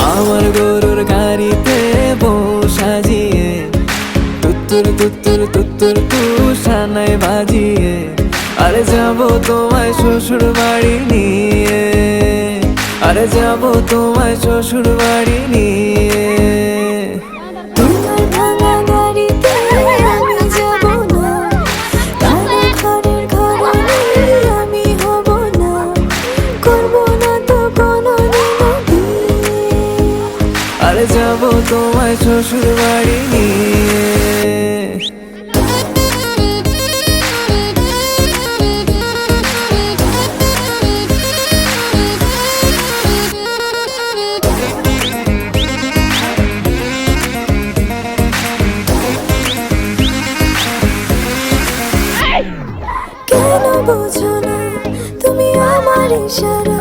আমার গরুর গাড়িতে বউ সাজিয়ে তুত্তুর তুত্তুর তুত্তুর তুষানায় বাজিয়ে আরে যাব তোমায় শ্বশুর বাড়ি নিয়ে, আরে যাব তোমায় শ্বশুর বাড়ি নিয়ে। তোমার ভাঙা গাড়িতে আমি যাব না, কারো ঘরের ঘরানি আমি হব না, করব না তো কোনোদিনও বিয়ে। আরে যাব তোমায় শ্বশুর বাড়ি নিয়ে। কেন বোঝো না তুমি আমার ইশারা?